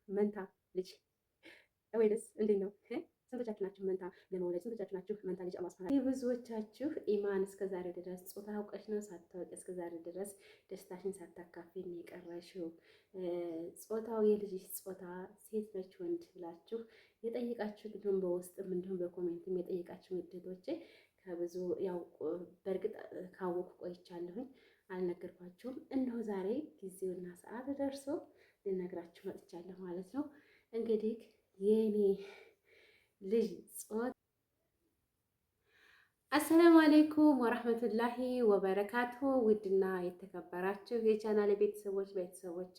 መንታ ልጅ ወይስ እንዴት ነው? ስንቶቻችሁ ናችሁ መንታ ለመውለድ? ስንቶቻችሁ ናችሁ መንታ ልጅ አማስፋራ? ብዙዎቻችሁ ኢማን እስከዛሬ ድረስ ጾታ አውቀሽ ነው ሳታውቂ እስከዛሬ ድረስ ደስታሽን ሳታካፊ የቀረሽው? ጾታው የልጅሽ ጾታ ሴት ነች ወንድ ብላችሁ የጠየቃችሁ እንዲሁም በውስጥም እንዲሁም በኮሜንትም የጠየቃችሁ ውዴቶቼ ከብዙ ያው በእርግጥ ካወኩ ቆይቻለሁኝ፣ አልነገርኳችሁም። እነሆ ዛሬ ጊዜውና ሰዓት ደርሶ ልነግራችሁ መጥቻለሁ ማለት ነው። እንግዲህ የኔ ልጅ ጾታ አሰላሙ አሌይኩም ወረህመቱላሂ ወበረካቱ። ውድና የተከበራችሁ የቻናል ቤተሰቦቼ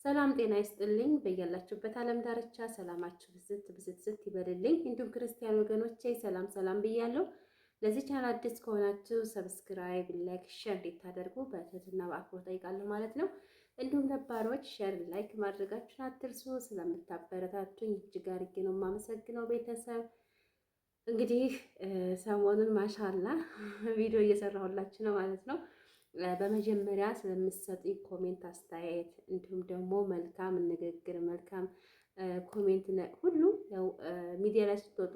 ሰላም ጤና ይስጥልኝ። በያላችሁበት ዓለም ዳርቻ ሰላማችሁ ብዝት ይበልልኝ። እንዲሁም ክርስቲያን ወገኖቼ ሰላም ሰላም ብያለሁ። ለዚህ ቻናል አዲስ ከሆናችሁ ሰብስክራይብ፣ ላይክ፣ ሼር እንድታደርጉ በትህትና በአክብሮት ጠይቃለሁ ማለት ነው። እንዲሁም ነባሮች ሼር፣ ላይክ ማድረጋችሁን አትርሱ። ስለምታበረታቱኝ እጅግ አድርጌ ነው የማመሰግነው ቤተሰብ። እንግዲህ ሰሞኑን ማሻላ ቪዲዮ እየሰራሁላችሁ ነው ማለት ነው። በመጀመሪያ ስለምትሰጡኝ ኮሜንት፣ አስተያየት እንዲሁም ደግሞ መልካም ንግግር፣ መልካም ኮሜንት ሁሉ ያው ሚዲያ ላይ ስትወጡ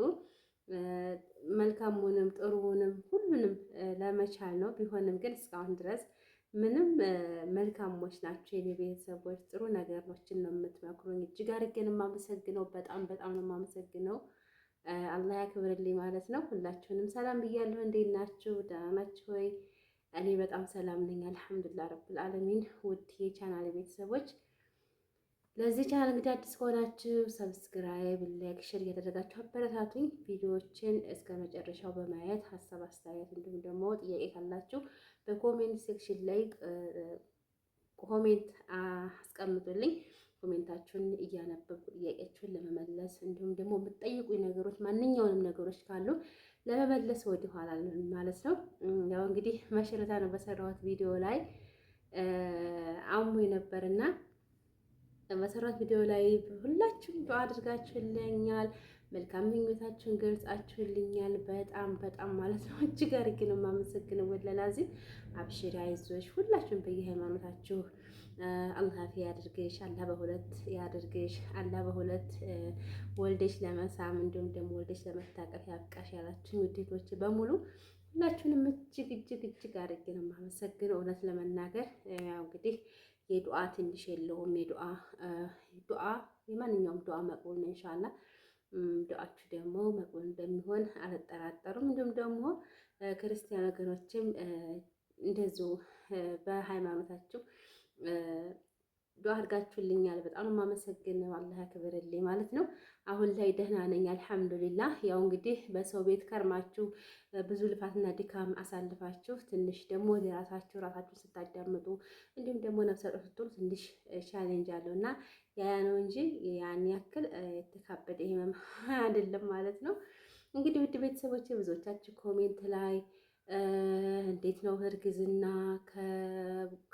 መልካሙንም ጥሩውንም ሁሉንም ለመቻል ነው። ቢሆንም ግን እስካሁን ድረስ ምንም መልካሞች ናቸው የኔ ቤተሰቦች፣ ጥሩ ነገሮችን ነው የምትመክሩኝ። እጅግ አድርጌ ነው የማመሰግነው። በጣም ነው የማመሰግነው። አላህ ያክብርልኝ ማለት ነው። ሁላችሁንም ሰላም ብያለሁ። እንዴት ናችሁ? ደህና ናችሁ ወይ? እኔ በጣም ሰላም ነኝ አልሐምዱሊላህ ረብል ዓለሚን። ውድ የቻናል ቤተሰቦች ለዚህ ቻናል እንግዲህ አዲስ ከሆናችሁ ሰብስክራይብ፣ ላይክ፣ ሼር እያደረጋችሁ አበረታቱኝ። ቪዲዮዎችን እስከ መጨረሻው በማየት ሀሳብ አስተያየት፣ እንዲሁም ደግሞ ጥያቄ ካላችሁ በኮሜንት ሴክሽን ላይ ኮሜንት አስቀምጡልኝ። ኮሜንታችሁን እያነበብኩ ጥያቄያችሁን ለመመለስ እንዲሁም ደግሞ የምትጠይቁኝ ነገሮች ማንኛውንም ነገሮች ካሉ ለመመለስ ወደ ኋላ ማለት ነው። ያው እንግዲህ መሽረታ ነው በሰራሁት ቪዲዮ ላይ አሞኝ ነበርና በሰራሁት ቪዲዮ ላይ ሁላችሁም ዱአ አድርጋችሁልኛል፣ መልካም ምኞታችሁን ገልጻችሁልኛል። በጣም ማለት ነው እጅግ አድርጌ ነው የማመሰግነው። ወለላዚ አብሽሪ፣ አይዞሽ። ሁላችሁም በየሃይማኖታችሁ አላህ አፊያ ያድርግሽ፣ አላህ በሁለት ያድርግሽ፣ አላህ በሁለት ወልደሽ ለመሳም እንዲሁም ደግሞ ወልደሽ ለመታቀፍ ያብቃሽ ያላችሁ ውዴቶች በሙሉ ሁላችሁንም እጅግ አድርጌ ነው የማመሰግነው። እውነት ለመናገር ያው እንግዲህ የዱዓ ትንሽ የለውም። ዱዓ የማንኛውም ዱዓ መቅቡል ነው ኢንሻአላህ። ዱዓችሁ ደግሞ መቅቡል እንደሚሆን አልጠራጠሩም። እንዲሁም ደግሞ ክርስቲያን ወገኖችም እንደዚሁ በሃይማኖታችሁ ዱዓ አድርጋችሁልኛል። በጣም የማመሰግነው። አላህ ያክብርልኝ ማለት ነው። አሁን ላይ ደህና ነኝ አልሐምዱሊላህ። ያው እንግዲህ በሰው ቤት ከርማችሁ ብዙ ልፋትና ድካም አሳልፋችሁ ትንሽ ደግሞ ራሳችሁን ስታዳምጡ እንዲሁም ደግሞ ነፍሰ ጡር ስትሉ ትንሽ ቻሌንጅ አለው እና ያ ነው እንጂ ያን ያክል የተካበደ ህመም አይደለም ማለት ነው። እንግዲህ ውድ ቤተሰቦቼ ብዙዎቻችሁ ኮሜንት ላይ እንዴት ነው እርግዝና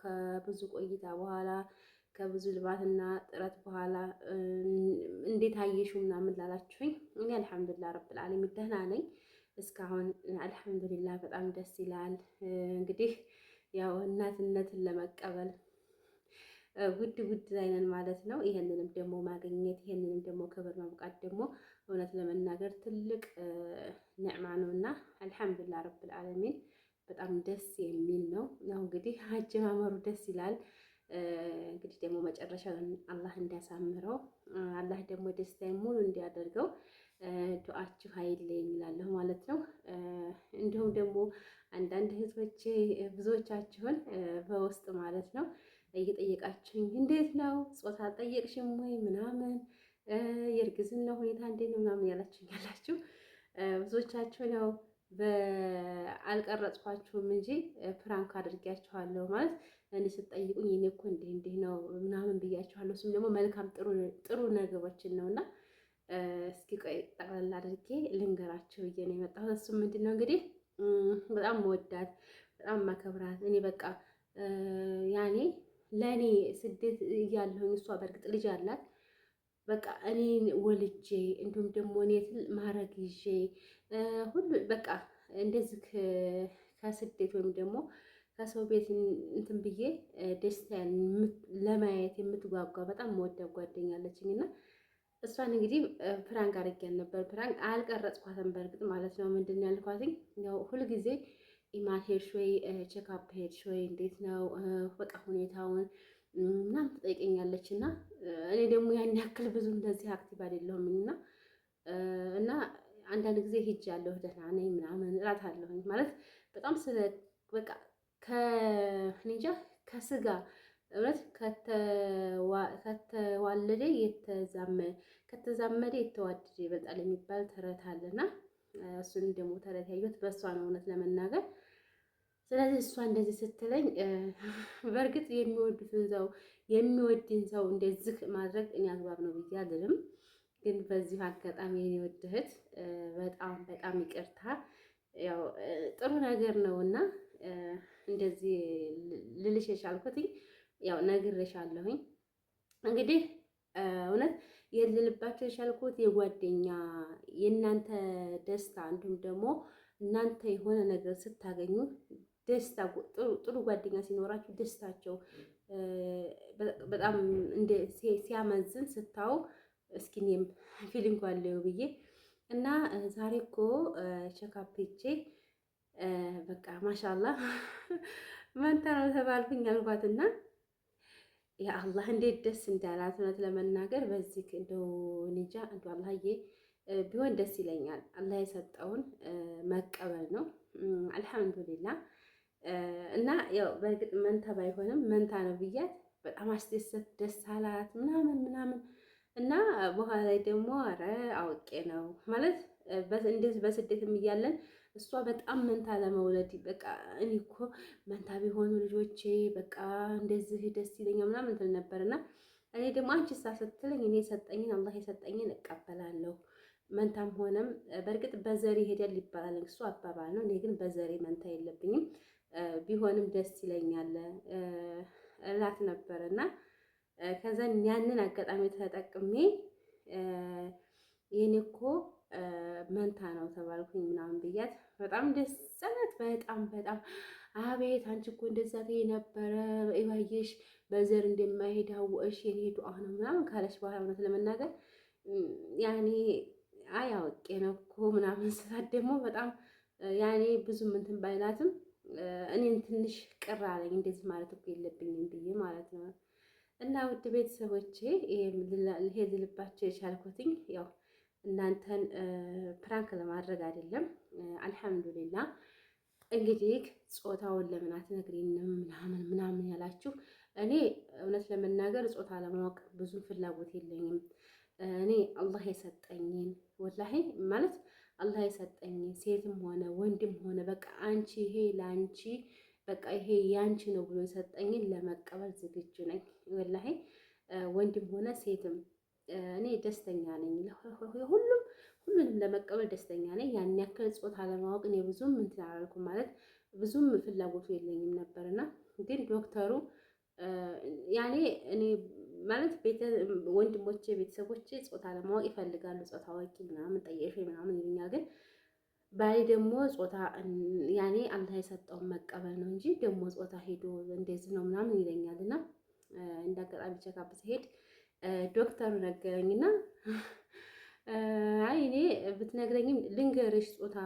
ከብዙ ቆይታ በኋላ ከብዙ ልባትና ጥረት በኋላ እንዴት አየሽው ምናምን ላላችሁኝ እኔ አልሐምዱሊላህ ረብል ዓለሚን ደህና ነኝ እስካሁን አልሐምዱሊላህ። በጣም ደስ ይላል። እንግዲህ ያው እናትነትን ለመቀበል ውድ ላይ ነን ማለት ነው። ይሄንንም ደግሞ ማግኘት ይሄንንም ደግሞ ክብር መብቃት ደግሞ እውነት ለመናገር ትልቅ ኒዕማ ነውና አልሐምዱሊላህ ረብል ዓለሚን በጣም ደስ የሚል ነው። ያው እንግዲህ አጀማመሩ ደስ ይላል። እንግዲህ ደግሞ መጨረሻውን አላህ እንዲያሳምረው አላህ ደግሞ ደስታዬን ሙሉ እንዲያደርገው ዱዓችሁ አይለየኝ እላለሁ ማለት ነው። እንዲሁም ደግሞ አንዳንድ እህቶቼ ብዙዎቻችሁን በውስጥ ማለት ነው እየጠየቃችሁኝ እንዴት ነው ጾታ አልጠየቅሽም ወይ ምናምን የእርግዝና ሁኔታ እንዴት ነው ምናምን ያላችሁ ብዙዎቻችሁ ነው አልቀረጽኳችሁም እንጂ ፕራንክ አድርጊያችኋለሁ ማለት እኔ ስትጠይቁኝ እኔ እኮ እንዲህ ነው ምናምን ብያችኋለሁ። እሱም ደግሞ መልካም ጥሩ ነገሮችን ነውና እስኪ ቆይ ጠቅላላ አድርጌ ልንገራችሁ ብዬ ነው የመጣሁት። እሱም ምንድን ነው እንግዲህ በጣም መወዳት በጣም ማከብራት እኔ በቃ ያኔ ለእኔ ስደት እያለሁኝ እሷ በእርግጥ ልጅ አላት። በቃ እኔ ወልጄ እንዲሁም ደግሞ እኔ ማረግ ይዤ ሁሉ በቃ እንደዚህ ከስደት ወይም ደግሞ ከሰው ቤት እንትን ብዬ ደስታን ለማየት የምትጓጓ በጣም መወደው ጓደኛ አለችኝ እና እሷን እንግዲህ ፕራንክ አድርጌያን ነበር። ፕራንክ አልቀረጽኳትም በእርግጥ ማለት ነው። ምንድን ነው ያልኳትኝ ያው ሁልጊዜ ኢማን ሄድሽ ወይ ቼክአፕ ሄድሽ ወይ እንዴት ነው በቃ ሁኔታውን ምናምን ትጠይቀኛለች እና እኔ ደግሞ ያን ያክል ብዙ እንደዚህ አክቲቭ አይደለሁም እና አንዳንድ ጊዜ ሄጃለሁ ደህና ነኝ ምናምን እላታለሁኝ ማለት በጣም ስለ በቃ ከእንጃ ከስጋ እውነት ከተዋለደ ከተዛመደ የተዋደደ ይበልጣል የሚባል ተረት አለና እሱን ደግሞ ተረት ያየሁት በእሷ ነው እውነት ለመናገር። ስለዚህ እሷ እንደዚህ ስትለኝ በእርግጥ የሚወድን ሰው እንደዚህ ማድረግ እኔ አግባብ ነው ብዬ አልልም። ግን በዚህ አጋጣሚ የኔ ውድ እህት በጣም በጣም ይቅርታ። ያው ጥሩ ነገር ነውና እንደዚህ ልልሽ የቻልኩትኝ ያው ነግሬሻለሁኝ። እንግዲህ እውነት የልልባቸው የቻልኩት የጓደኛ የእናንተ ደስታ እንዲሁም ደግሞ እናንተ የሆነ ነገር ስታገኙ ደስታ ጥሩ ጓደኛ ሲኖራችሁ ደስታቸው በጣም እንደ ሲያመዝን ስታው እስኪ እኔም ፊሊንግ አለው ብዬ እና ዛሬ እኮ ቼክአፕ ሄጄ በቃ ማሻአላህ መንታ ነው ተባልኩኝ አልኳትና ያ አላህ እንዴት ደስ እንዳላት እውነት ለመናገር በዚህ እንደው እንጃ እንደው አላህዬ ቢሆን ደስ ይለኛል። አላህ የሰጠውን መቀበል ነው። አልሐምዱሊላህ እና ያው በእርግጥ መንታ ባይሆንም መንታ ነው ብያት በጣም አስደሰት ደስ አላት ምናምን ምናምን እና በኋላ ላይ ደግሞ አረ አውቄ ነው ማለት እንደዚህ በስደትም እያለን እሷ በጣም መንታ ለመውለድ በቃ እኔ እኮ መንታ ቢሆኑ ልጆቼ በቃ እንደዚህ ደስ ይለኛል ምናምን ትል ነበርና እኔ ደግሞ አንቺ ስትለኝ እኔ የሰጠኝን አላህ የሰጠኝን እቀበላለሁ። መንታም ሆነም በእርግጥ በዘሬ ይሄዳል ይባላል እሱ አባባል ነው። እኔ ግን በዘሬ መንታ የለብኝም ቢሆንም ደስ ይለኛል እላት ነበርና ከዛን ያንን አጋጣሚ ተጠቅሜ የኔ እኮ መንታ ነው ተባልኩኝ ምናምን ብያት በጣም ደስ አላት። በጣም በጣም አቤት አንቺ እኮ እንደዛ ተይ ነበረ እባየሽ በዘር እንደማይሄድ አወቅሽ የኔ ዱአ ነው ምናምን ካለች በኋላ እውነት ለመናገር ያኔ አይ አውቄ ነው እኮ ምናምን ስላት ደግሞ በጣም ያኔ ብዙም እንትን ባይላትም እኔን ትንሽ ቅር አለኝ። እንደዚህ ማለት እኮ የለብኝም ብዬ ማለት ነው። እና ውድ ቤተሰቦቼ ይሄ ልልባቸው የቻልኩትኝ ያው እናንተን ፕራንክ ለማድረግ አይደለም። አልሐምዱሊላ እንግዲህ ጾታውን ለምን አትነግሪንም ምናምን ምናምን ያላችሁ እኔ እውነት ለመናገር ጾታ ለማወቅ ብዙ ፍላጎት የለኝም። እኔ አላህ የሰጠኝን ወላሂ ማለት አላህ የሰጠኝን ሴትም ሆነ ወንድም ሆነ በቃ አንቺ ይሄ ለአንቺ በቃ ይሄ ያንቺ ነው ብሎ የሰጠኝን ለመቀበል ዝግጁ ነኝ። ወላሂ ወንድም ሆነ ሴትም እኔ ደስተኛ ነኝ። ሁሉንም ለመቀበል ደስተኛ ነኝ። ያን ያክል ጾታ ለማወቅ እኔ ብዙም እንትን አላልኩም ማለት ብዙም ፍላጎቱ የለኝም ነበርና ግን ዶክተሩ ያኔ እኔ ማለት ወንድሞቼ ቤተሰቦቼ ጾታ ለማወቅ ይፈልጋሉ። ጾታ አዋቂ ምናምን ጠየሽ ምናምን ይሉኛል። ግን ባይ ደግሞ ጾታ ያኔ አላህ የሰጠውን መቀበል ነው እንጂ ደግሞ ጾታ ሄዶ እንደዚህ ነው ምናምን ይለኛልና እንደ አጋጣሚ ቼክአፕ ሲሄድ ዶክተሩ ነገረኝና አይ እኔ ብትነግረኝም ልንገርሽ ጾታ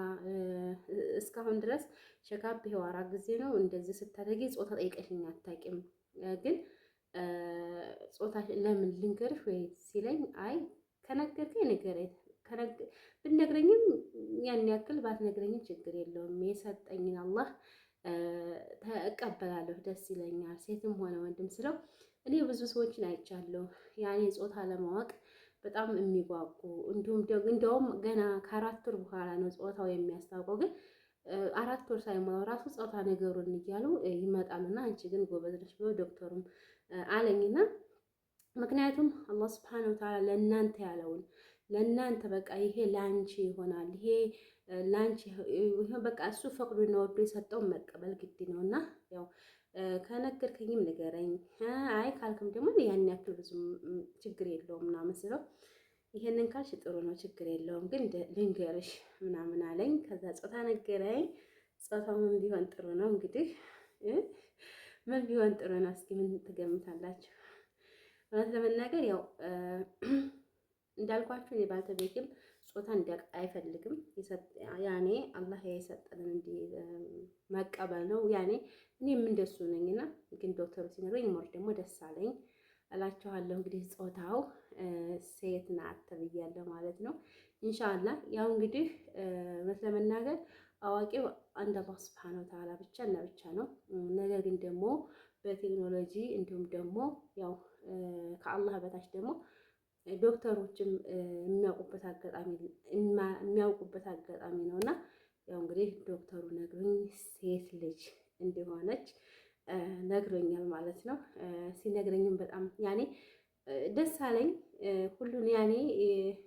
እስካሁን ድረስ ቼክአፕ ይኸው 4 ጊዜ ነው እንደዚህ ስታደርጊ ጾታ ጠይቀሽኝ አታውቂም። ግን ጾታ ለምን ልንገርሽ ወይ ሲለኝ አይ ከነገርከኝ ንገረኝ ብትነግረኝም ያን ያክል ባትነግረኝም ችግር የለውም የሰጠኝን አላህ እቀበላለሁ ደስ ይለኛል። ሴትም ሆነ ወንድም ስለው እኔ ብዙ ሰዎችን አይቻለሁ ያኔ ጾታ ለማወቅ በጣም የሚጓጉ እንዲያውም ገና ከ4 ወር በኋላ ነው ጾታው የሚያስታውቀው። ግን 4 ወር ሳይሞላው ራሱ ጾታ ነገሩን እያሉ ይመጣሉና አንቺ ግን ጎበዝ ነሽ ብሎ ዶክተሩም አለኝና ምክንያቱም አላህ ሱብሓነሁ ወተዓላ ለእናንተ ያለውን ለእናንተ በቃ ይሄ ላንቺ ይሆናል ይሄ ላንቺ በቃ እሱ ፈቅዶና ወዶ የሰጠውን መቀበል ግድ ነውና ያው ከነገርከኝም ንገረኝ አይ ካልክም ደግሞ ያን ያክል ብዙም ችግር የለውም ምናምን ስለው ይሄንን ካልሽ ጥሩ ነው ችግር የለውም ግን ልንገርሽ ምናምን አለኝ። ከዛ ጾታ ነገረኝ። ጾታውም ቢሆን ጥሩ ነው እንግዲህ ምን ቢሆን ጥሩ ነው? እስኪ ምን ትገምታላችሁ? እውነት ለመናገር ያው እንዳልኳችሁ እኔ ባልተቤትም ጾታ እንዲያውቅ አይፈልግም። ያኔ አላህ የሰጠንን እንዲ መቀበል ነው። ያኔ እኔም እንደሱ ነኝና ግን ዶክተሩ ሲነግረኝ ሞር ደግሞ ደስ አለኝ እላችኋለሁ። እንግዲህ ጾታው ሴት ናት ተብያለሁ ማለት ነው። ኢንሻአላህ ያው እንግዲህ እውነት ለመናገር አዋቂው አንድ አላህ ሱብሓነሁ ወተዓላ ብቻ እና ብቻ ነው። ነገር ግን ደግሞ በቴክኖሎጂ እንዲሁም ደግሞ ያው ከአላህ በታች ደግሞ ዶክተሮችም የሚያውቁበት አጋጣሚ ነውና ያው እንግዲህ ዶክተሩ ነግሮኝ ሴት ልጅ እንደሆነች ነግሮኛል ማለት ነው። ሲነግረኝም በጣም ያኔ ደስ አለኝ። ሁሉን ያኔ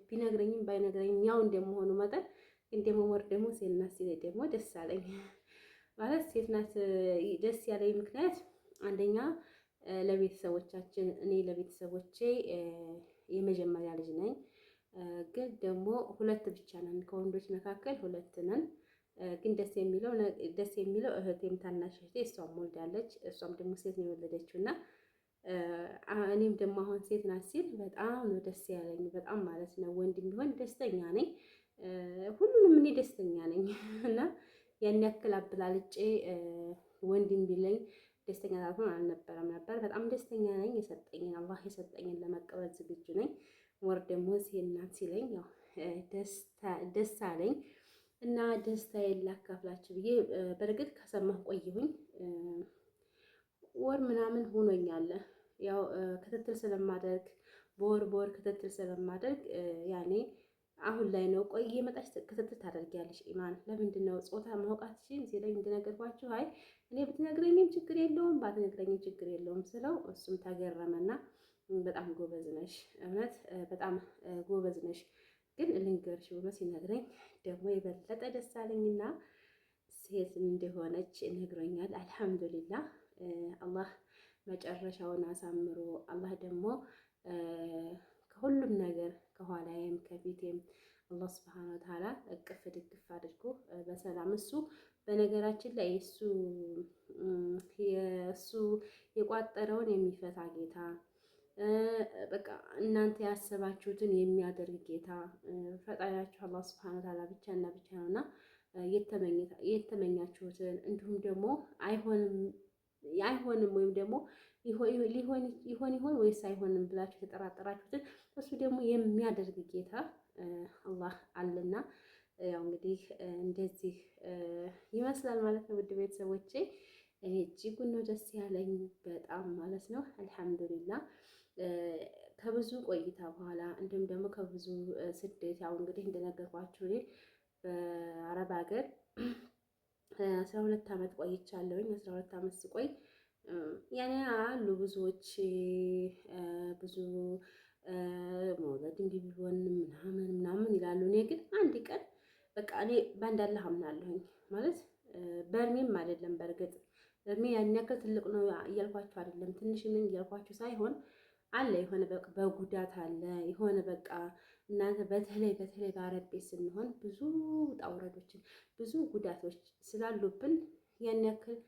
ቢነግረኝም ባይነግረኝም ያው እንደመሆኑ መጠን ግን ደግሞ ወር ደግሞ ሴት ናት ሲለኝ ደግሞ ደስ አለኝ ማለት ሴት ናት ደስ ያለኝ ምክንያት አንደኛ ለቤተሰቦቻችን እኔ ለቤተሰቦቼ የመጀመሪያ ልጅ ነኝ። ግን ደግሞ ሁለት ብቻ ነን፣ ከወንዶች መካከል ሁለት ነን። ግን ደስ የሚለው እህቴም ታናሽ እህቴ እሷም ወልዳለች። እሷም ደግሞ ሴት ነው የወለደችው እና እኔም ደግሞ አሁን ሴት ናት ሲል በጣም ነው ደስ ያለኝ፣ በጣም ማለት ነው። ወንድም ቢሆን ደስተኛ ነኝ፣ ሁሉንም እኔ ደስተኛ ነኝ እና ያን ያክል አብላልጬ ወንድም ቢለኝ ደስተኛ ላልሆን አልነበረም ነበር። በጣም ደስተኛ ነኝ። የሰጠኝን አላህ የሰጠኝን ለመቀበል ዝግጁ ነኝ። ወር ደግሞ ሴት ናት ሲለኝ ያው ደስ አለኝ እና ደስታዬን ላካፍላችሁ ብዬ በእርግጥ ከሰማሁ ቆየሁኝ። ወር ምናምን ሆኖኛል። ያው ክትትል ስለማደርግ በወር ክትትል ስለማደርግ ያኔ አሁን ላይ ነው ቆይ እየመጣች ክትትል ታደርጊያለሽ ኢማን ለምንድን ነው ጾታ ማውቃትሽን ሲለኝ እንደነገርኳችሁ አይ እኔ ብትነግረኝም ችግር የለውም ባትነግረኝም ችግር የለውም ስለው እሱም ተገረመና በጣም ጎበዝ ነሽ፣ እውነት በጣም ጎበዝ ነሽ፣ ግን ልንገርሽ ብሎ ሲነግረኝ ደግሞ የበለጠ ደስ አለኝና ሴት እንደሆነች ነግሮኛል። አልሐምዱሊላህ አላህ መጨረሻውን አሳምሮ አላህ ደግሞ ከሁሉም ነገር ከኋላዬም ከፊቴም አላህ ሱብሓነሁ ወተዓላ እቅፍ ድግፍ አድርጎ በሰላም እሱ በነገራችን ላይ የእሱ የቋጠረውን የሚፈታ ጌታ በቃ እናንተ ያሰባችሁትን የሚያደርግ ጌታ ፈጣሪያችሁ አላህ ሱብሓነሁ ወተዓላ ብቻ እና ብቻ ነውና የተመኛችሁትን እንዲሁም ደግሞ አይሆንም ወይም ደግሞ ይሆን ወይስ አይሆንም ብላችሁ የተጠራጠራችሁትን እሱ ደግሞ የሚያደርግ ጌታ አላህ አለና ያው እንግዲህ እንደዚህ ይመስላል ማለት ነው። ውድ ቤተሰቦቼ እኔ እጅጉን ነው ደስ ያለኝ በጣም ማለት ነው። አልሐምዱሊላህ ከብዙ ቆይታ በኋላ እንዲሁም ደግሞ ከብዙ ስደት ያው እንግዲህ እንደነገርኳችሁ እኔ በአረብ ሀገር 12 ዓመት ቆይቻለሁኝ። 12 ዓመት ስቆይ ያኔ አሉ ብዙዎች ብዙ መውለድ እንዲህ ቢሆን ምናምን ይላሉ። እኔ ግን አንድ ቀን በቃ እኔ በአንድ አላህ አምናለሁኝ ማለት በእድሜም አይደለም። በእርግጥ እድሜ ያን ያክል ትልቅ ነው እያልኳችሁ አይደለም፣ ትንሽ ነኝ እያልኳችሁ ሳይሆን አለ የሆነ በቃ በጉዳት አለ የሆነ በቃ እናንተ በተለይ በአረብ ቤት ስንሆን ብዙ ውጣ ውረዶችን ብዙ ጉዳቶች ስላሉብን ያን ያክል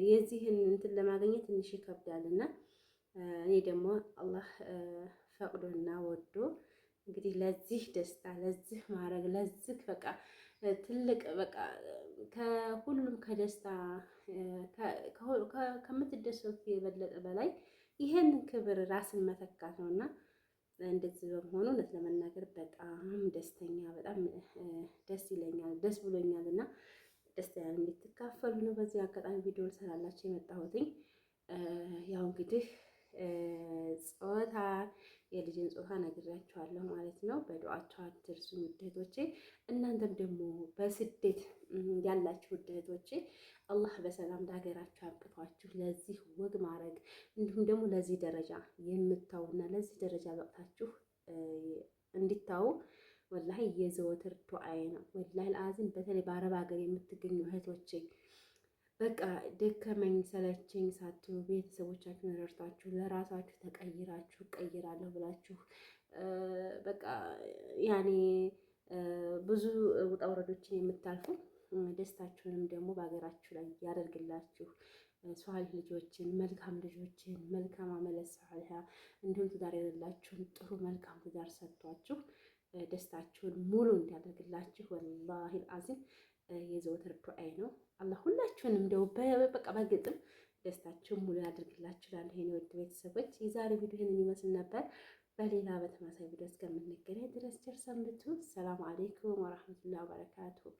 የዚህን እንትን ለማግኘት ትንሽ ይከብዳልና እኔ ደግሞ አላህ ፈቅዶና ወዶ እንግዲህ ለዚህ ደስታ ለዚህ ማድረግ ለዚህ በቃ ትልቅ በቃ ከሁሉም ከደስታ ከምትደሰቱ የበለጠ በላይ ይሄንን ክብር ራስን መተካት ነውና እንደዚህ በመሆኑ እውነት ለመናገር በጣም ደስተኛ በጣም ደስ ይለኛል፣ ደስ ብሎኛል እና ደስታዬን እንድትካፈሉ ነው በዚህ አጋጣሚ ቪዲዮ ልሰራላችሁ የመጣሁትኝ። ያው እንግዲህ ጾታ የልጅን ጾታ ነግራችኋለሁ ማለት ነው። በዱዓችሁ አትርሱኝ ውድ እህቶቼ። እናንተም ደግሞ በስደት ያላችሁ ውድ እህቶቼ አላህ በሰላም ለሀገራችሁ አብቅቷችሁ ለዚህ ወግ ማድረግ እንዲሁም ደግሞ ለዚህ ደረጃ የምታውና ለዚህ ደረጃ በቅታችሁ እንዲታው ወላሂ የዘወትር ዱዓዬ ነው። ወላሂ ለአዝም በተለይ በአረብ ሀገር የምትገኙ እህቶቼ በቃ ደከመኝ ሰለቸኝ ሳትሉ ቤተሰቦቻችሁን ረድታችሁ ለራሳችሁ ተቀይራችሁ እቀይራለሁ ብላችሁ በቃ ያኔ ብዙ ውጣ ውረዶችን የምታልፉ ደስታችሁንም ደግሞ በሀገራችሁ ላይ ያደርግላችሁ። ሷሊህ ልጆችን፣ መልካም ልጆችን፣ መልካም አመለ ሷሊሃ እንዲሁም ትዳር የሌላችሁን ጥሩ መልካም ትዳር ሰጥቷችሁ ደስታችሁን ሙሉ እንዲያደርግላችሁ ወላሂ አዚም የዘወትር ዱዓዬ ነው። አላህ ሁላችሁንም እንደው በቃ በግጥም ደስታችሁን ሙሉ ያደርግላችሁ። እላለሁ የኔ ውድ ቤተሰቦች የዛሬ ቪዲዮ ይህንን ይመስል ነበር። በሌላ በተመሳሳይ ቪዲዮ እስከምንገናኝ ድረስ ቸር ሰንብቱ። ሰላም አሌይኩም ወራህመቱላሂ ወበረካቱሁ።